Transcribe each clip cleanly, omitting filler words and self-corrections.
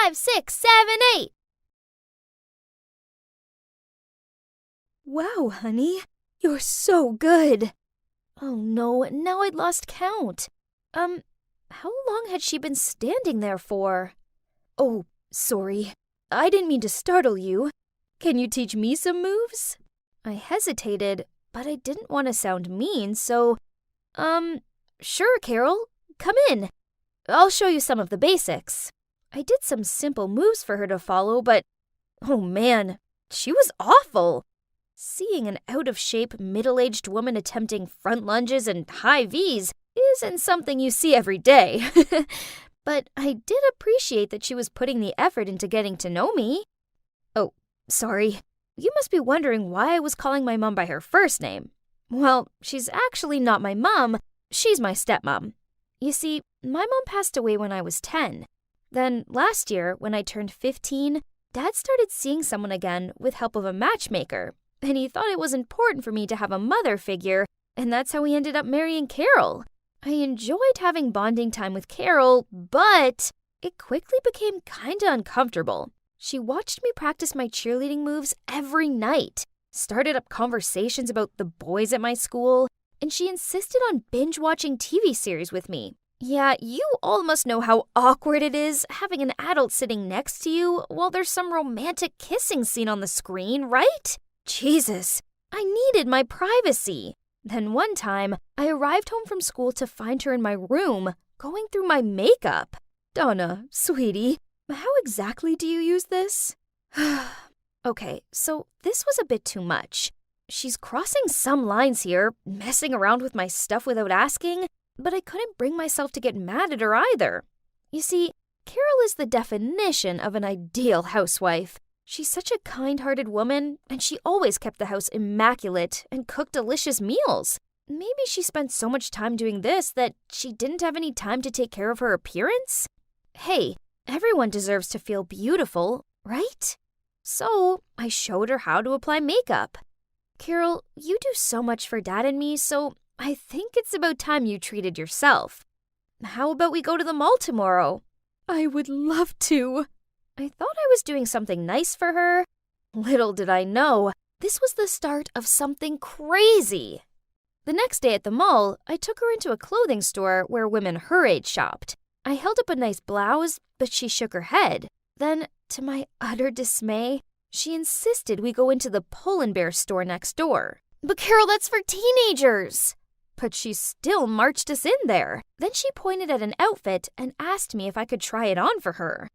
5, 6, 7, 8. Wow, honey, you're so good. Oh no, now I'd lost count. How long had she been standing there for? Oh, sorry. I didn't mean to startle you. Can you teach me some moves? I hesitated, but I didn't want to sound mean, so, sure, Carol, come in. I'll show you some of the basics. I did some simple moves for her to follow, but, oh man, she was awful. Seeing an out-of-shape, middle-aged woman attempting front lunges and high Vs isn't something you see every day. But I did appreciate that she was putting the effort into getting to know me. Oh, sorry. You must be wondering why I was calling my mom by her first name. Well, she's actually not my mom. She's my stepmom. You see, my mom passed away when I was 10. Then last year, when I turned 15, Dad started seeing someone again with help of a matchmaker. And he thought it was important for me to have a mother figure, and that's how we ended up marrying Carol. I enjoyed having bonding time with Carol, but it quickly became kinda uncomfortable. She watched me practice my cheerleading moves every night, started up conversations about the boys at my school, and she insisted on binge-watching TV series with me. Yeah, you all must know how awkward it is having an adult sitting next to you while there's some romantic kissing scene on the screen, right? Jesus, I needed my privacy. Then one time, I arrived home from school to find her in my room, going through my makeup. Donna, sweetie, how exactly do you use this? Okay, so this was a bit too much. She's crossing some lines here, messing around with my stuff without asking, but I couldn't bring myself to get mad at her either. You see, Carol is the definition of an ideal housewife. She's such a kind-hearted woman, and she always kept the house immaculate and cooked delicious meals. Maybe she spent so much time doing this that she didn't have any time to take care of her appearance? Hey, everyone deserves to feel beautiful, right? So I showed her how to apply makeup. Carol, you do so much for Dad and me, so I think it's about time you treated yourself. How about we go to the mall tomorrow? I would love to. I thought I was doing something nice for her. Little did I know, this was the start of something crazy. The next day at the mall, I took her into a clothing store where women her age shopped. I held up a nice blouse, but she shook her head. Then, to my utter dismay, she insisted we go into the Pull and Bear store next door. But Carol, that's for teenagers! But she still marched us in there. Then she pointed at an outfit and asked me if I could try it on for her.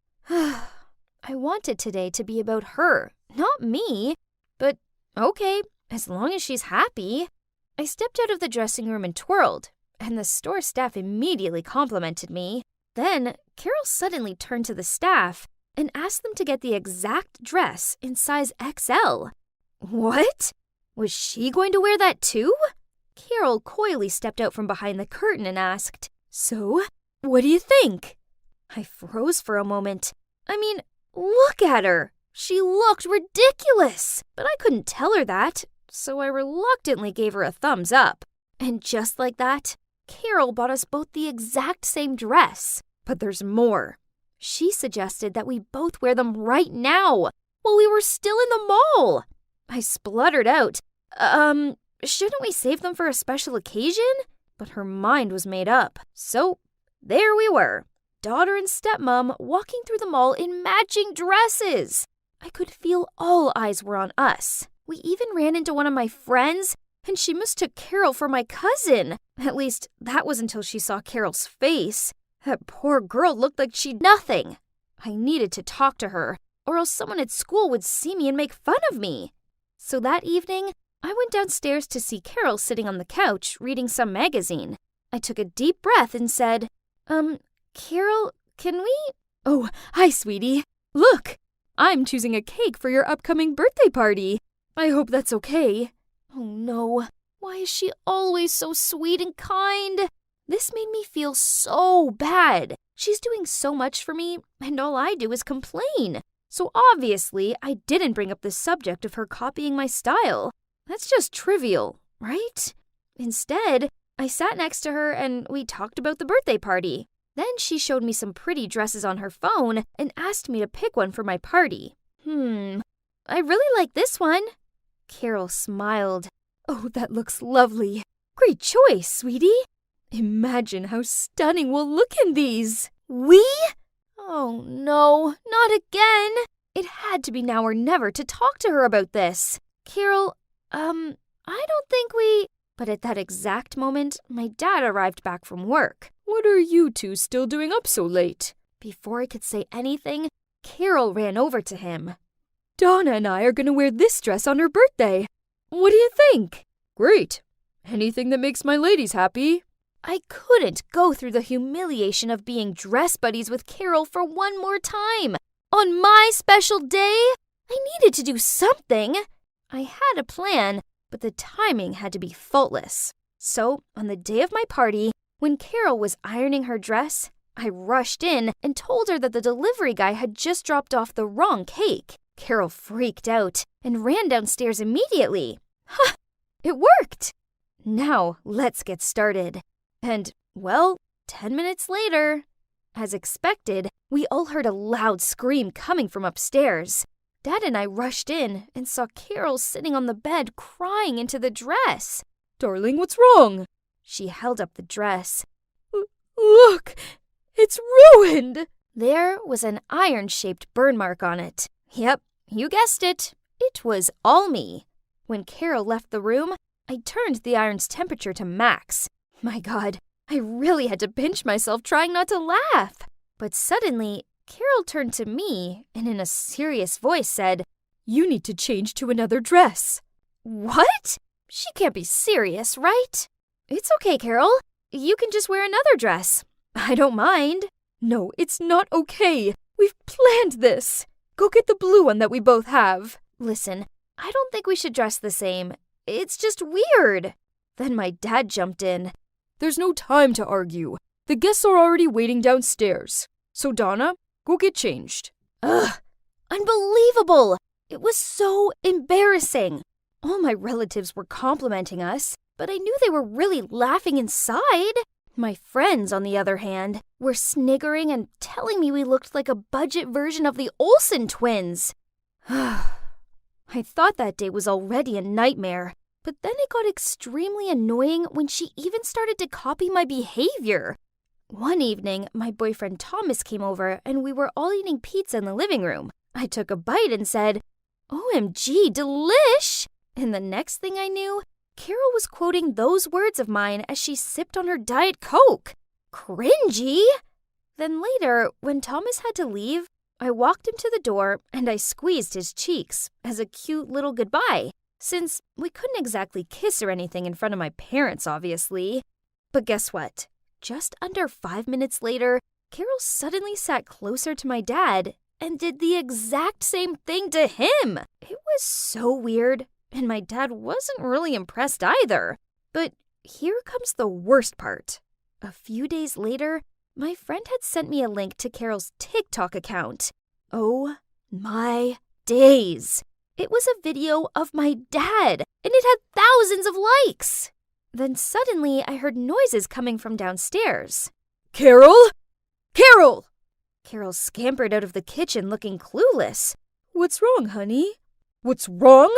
I wanted today to be about her, not me. But okay, as long as she's happy. I stepped out of the dressing room and twirled, and the store staff immediately complimented me. Then Carol suddenly turned to the staff and asked them to get the exact dress in size XL. What? Was she going to wear that too? Carol coyly stepped out from behind the curtain and asked, "So, what do you think?" I froze for a moment. I mean, look at her. She looked ridiculous, but I couldn't tell her that, so I reluctantly gave her a thumbs up. And just like that, Carol bought us both the exact same dress. But there's more. She suggested that we both wear them right now, while we were still in the mall. I spluttered out, shouldn't we save them for a special occasion? But her mind was made up. So, there we were. Daughter and stepmom walking through the mall in matching dresses. I could feel all eyes were on us. We even ran into one of my friends, and she mistook Carol for my cousin. At least, that was until she saw Carol's face. That poor girl looked like she'd nothing. I needed to talk to her, or else someone at school would see me and make fun of me. So that evening, I went downstairs to see Carol sitting on the couch reading some magazine. I took a deep breath and said, Carol, can we? Oh, hi, sweetie. Look, I'm choosing a cake for your upcoming birthday party. I hope that's okay. Oh no, why is she always so sweet and kind? This made me feel so bad. She's doing so much for me, and all I do is complain. So obviously, I didn't bring up the subject of her copying my style. That's just trivial, right? Instead, I sat next to her and we talked about the birthday party. Then she showed me some pretty dresses on her phone and asked me to pick one for my party. I really like this one. Carol smiled. Oh, that looks lovely. Great choice, sweetie. Imagine how stunning we'll look in these. We? Oh no, not again. It had to be now or never to talk to her about this. Carol, I don't think we... But at that exact moment, my dad arrived back from work. What are you two still doing up so late? Before I could say anything, Carol ran over to him. Donna and I are going to wear this dress on her birthday. What do you think? Great. Anything that makes my ladies happy. I couldn't go through the humiliation of being dress buddies with Carol for one more time. On my special day, I needed to do something. I had a plan, but the timing had to be faultless. So, on the day of my party, when Carol was ironing her dress, I rushed in and told her that the delivery guy had just dropped off the wrong cake. Carol freaked out and ran downstairs immediately. Ha! It worked! Now, let's get started. And, well, 10 minutes later, as expected, we all heard a loud scream coming from upstairs. Dad and I rushed in and saw Carol sitting on the bed crying into the dress. Darling, what's wrong? She held up the dress. Look! It's ruined! There was an iron-shaped burn mark on it. Yep, you guessed it. It was all me. When Carol left the room, I turned the iron's temperature to max. My God, I really had to pinch myself trying not to laugh. But suddenly, Carol turned to me and in a serious voice said, You need to change to another dress. What? She can't be serious, right? It's okay, Carol. You can just wear another dress. I don't mind. No, it's not okay. We've planned this. Go get the blue one that we both have. Listen, I don't think we should dress the same. It's just weird. Then my dad jumped in. There's no time to argue. The guests are already waiting downstairs. So, Donna, go get changed. Ugh, unbelievable. It was so embarrassing. All my relatives were complimenting us, but I knew they were really laughing inside. My friends, on the other hand, were sniggering and telling me we looked like a budget version of the Olsen twins. I thought that day was already a nightmare, but then it got extremely annoying when she even started to copy my behavior. One evening, my boyfriend Thomas came over and we were all eating pizza in the living room. I took a bite and said, OMG, delish! And the next thing I knew, Carol was quoting those words of mine as she sipped on her Diet Coke. Cringy! Then later, when Thomas had to leave, I walked him to the door and I squeezed his cheeks as a cute little goodbye, since we couldn't exactly kiss or anything in front of my parents, obviously. But guess what? Just under 5 minutes later, Carol suddenly sat closer to my dad and did the exact same thing to him. It was so weird. And my dad wasn't really impressed either. But here comes the worst part. A few days later, my friend had sent me a link to Carol's TikTok account. Oh my days. It was a video of my dad, and it had thousands of likes. Then suddenly, I heard noises coming from downstairs. Carol? Carol! Carol scampered out of the kitchen looking clueless. What's wrong, honey? What's wrong?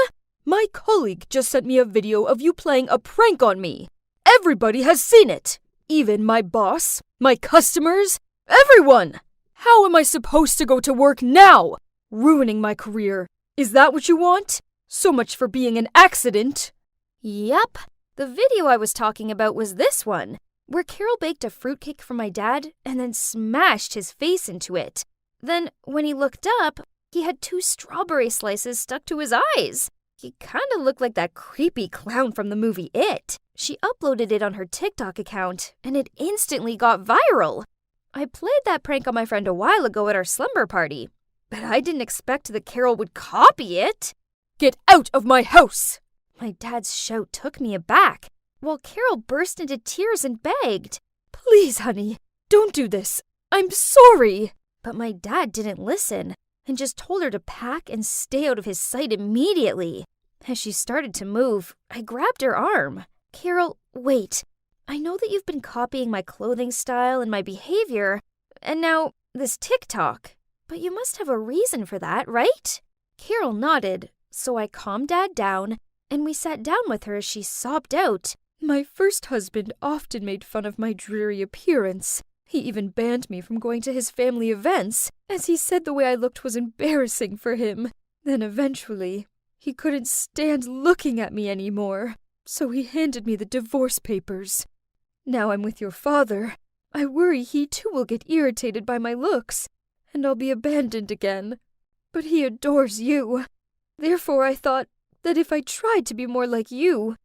My colleague just sent me a video of you playing a prank on me. Everybody has seen it. Even my boss, my customers, everyone. How am I supposed to go to work now? Ruining my career. Is that what you want? So much for being an accident. Yep. The video I was talking about was this one, where Carol baked a fruitcake for my dad and then smashed his face into it. Then, when he looked up, he had 2 strawberry slices stuck to his eyes. He kind of looked like that creepy clown from the movie It. She uploaded it on her TikTok account, and it instantly got viral. I played that prank on my friend a while ago at our slumber party, but I didn't expect that Carol would copy it. Get out of my house! My dad's shout took me aback, while Carol burst into tears and begged. Please, honey, don't do this. I'm sorry. But my dad didn't listen, and just told her to pack and stay out of his sight immediately. As she started to move, I grabbed her arm. Carol, wait. I know that you've been copying my clothing style and my behavior, and now this TikTok. But you must have a reason for that, right? Carol nodded, so I calmed Dad down, and we sat down with her as she sobbed out. My first husband often made fun of my dreary appearance. He even banned me from going to his family events, as he said the way I looked was embarrassing for him. Then eventually, he couldn't stand looking at me anymore, so he handed me the divorce papers. Now I'm with your father. I worry he too will get irritated by my looks, and I'll be abandoned again. But he adores you. Therefore I thought that if I tried to be more like you,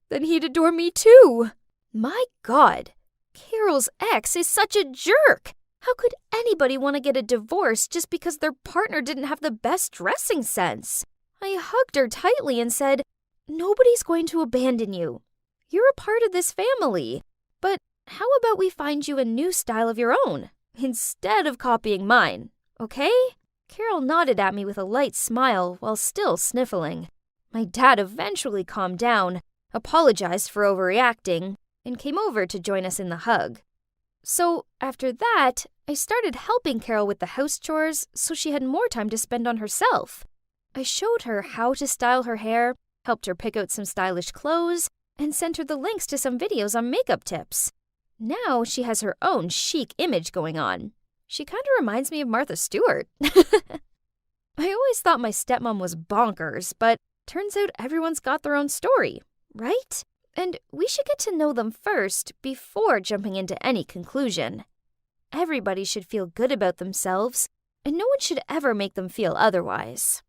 then he'd adore me too. My God, Carol's ex is such a jerk. How could anybody want to get a divorce just because their partner didn't have the best dressing sense? I hugged her tightly and said, "Nobody's going to abandon you. You're a part of this family. But how about we find you a new style of your own, instead of copying mine, okay?" Carol nodded at me with a light smile while still sniffling. My dad eventually calmed down, apologized for overreacting, and came over to join us in the hug. So after that, I started helping Carol with the house chores so she had more time to spend on herself. I showed her how to style her hair, helped her pick out some stylish clothes, and sent her the links to some videos on makeup tips. Now she has her own chic image going on. She kind of reminds me of Martha Stewart. I always thought my stepmom was bonkers, but turns out everyone's got their own story, right? And we should get to know them first before jumping into any conclusion. Everybody should feel good about themselves, and no one should ever make them feel otherwise.